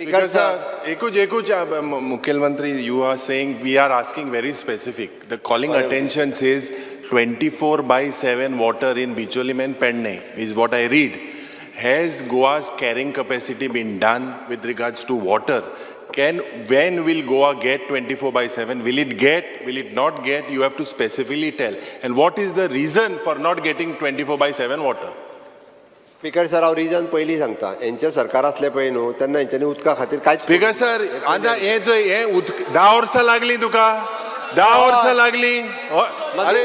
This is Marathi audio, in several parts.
Because Mukhyamantri, you are saying we are asking very specific. The calling attention says 24/7 water in Bicholim and Penne is what I read. Has Goa's carrying capacity been done with regards to water? When will Goa get 24/7? Will it get? Will it not get? You have to specifically tell. And what is the reason for not getting 24/7 water? Speaker sir हांव रिजन पयलीं सांगता. हेंचे सरकार असले पळय न्हू तेन्ना हेंच्यांनी उदका खातीर कांयच. स्पीकर सर आतां हे 10 वर्सां लागली तुका 10 वर्सां लागली. अरे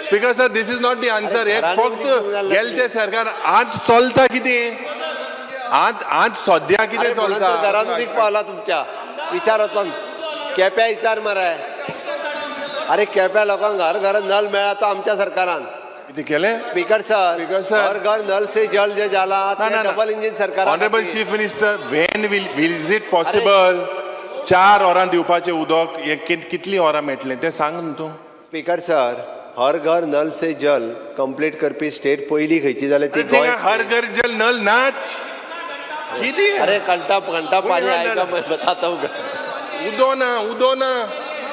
speaker sir this is not the answer. हे फक्त गेलते सरकार आज चलता कितें आज सद्या कितें चलता. घरान उदीक पावला तुमच्या विचार वचोन केप्या विचार मरे. अरे केप्या लोकांक घर घर नल मेळ्ळा तो आमच्या सरकारान कितें केलें. स्पीकर सर हर घर नल से जल जे जाला ते डबल इंजिन सरकार. Honourable chief minister when will is it possible 4 वरां दिवपाचें उदक हे कितलीं वरां मेळटलें तें सांग न्हू तूं. स्पीकर सर हर घर नल से जल कंप्लीट करपी स्टेट पयली खंयची जाल्यार ती गोंय. हर घर जल नल नाच कितें. अरे घंटा पाणी आयका बताता उदो ना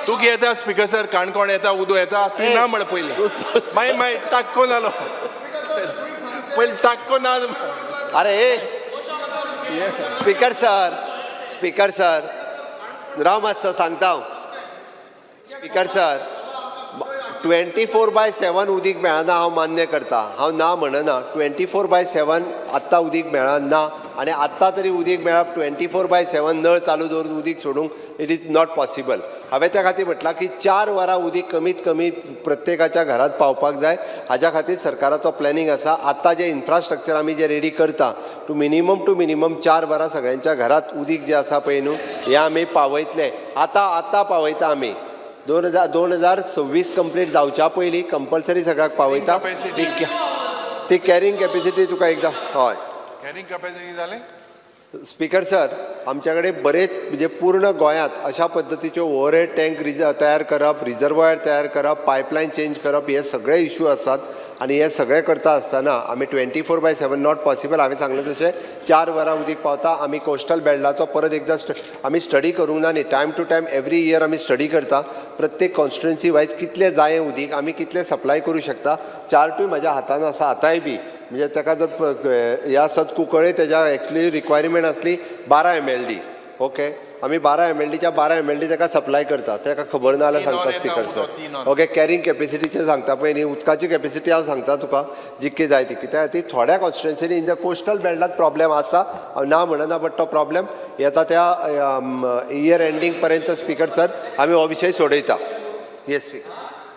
तू येता स्पीकर सर काणकोण येता उदो येता तू ना म्हण पयलीं मागीर टाक्को नालो पयलीं टाक्को ना. अरे स्पीकर सर राव मातसो सांगता हांव. स्पीकर सर 24/7 उदीक मेळना हांव मान्य करता. हांव ना म्हणना 24/7 आत्तां उदीक मेळना आनी आत्तां तरी उदीक मेळप 24/7 नळ चालू दवरून उदीक सोडूंक इट इज नॉट पॉसिबल. हांवें त्या खातीर म्हटलां की 4 वरां उदीक कमीत कमी प्रत्येकाच्या घरात पावपाक जाय. हाज्या खातीर सरकाराचो प्लॅनिंग आसा. आतां जे इन्फ्रास्ट्रक्चर आमी जे रेडी करता टू मिनिमम 4 वरां सगळ्यांच्या घरात उदीक जे आसा पळय न्हू हें आमी पावयतले. आतां पावयता आमी. 2026 कंप्लीट जावच्या पयलीं कंपल्सरी सगळ्याक पावयता. ती कॅरिंग कॅपेसिटी तुका एकदां हय कॅरिंग कॅपेसिटी जालें. स्पीकर सर आमच्या कडेन बरेच म्हणजे पूर्ण गोंयांत अशा पद्दतीचे ओवरहेड टँक तयार करप रिजर्वायर तयार करप पायपलायन चेंज करप हे सगळे इश्यू आसात. आनी हे सगळें करता आसतना आमी 24/7 नॉट पॉसिबल. हांवें सांगलें तशें 4 वरां उदीक पावता. आमी कोस्टल बेल्टाचो परत एकदां आमी स्टडी करूंक ना न्ही. Time to time every year आमी स्टडी करता. प्रत्येक कॉन्स्टिट्युएन्सी वायज कितलें जायें उदीक आमी कितलें सप्लाय करूं शकता. चार्टूय म्हाज्या हातान आसा आतांय बी. म्हणजे ताका जर हे आसत कुंकळे तेज्या एक्चुली रिक्वायरमेंट आसली 12 mld. ओके आमी 12 mldच्या 12 mld ताका सप्लाय करता. ताका खबर ना जाल्यार सांगता स्पीकर सर. ओके कॅरिंग कॅपेसिटीचें सांगता पळय न्ही उदकाची कॅपेसिटी हांव सांगता तुका जितकी जाय ती. कित्याक ती थोड्या कॉन्स्टिट्युएन्सीनी इन द कोस्टल बेल्टात प्रॉब्लेम आसा. हांव ना म्हणना बट तो प्रॉब्लेम येता त्या इयर एंडींग पर्यंत स्पीकर सर आमी हो विशय सोडयता. Yes speaker.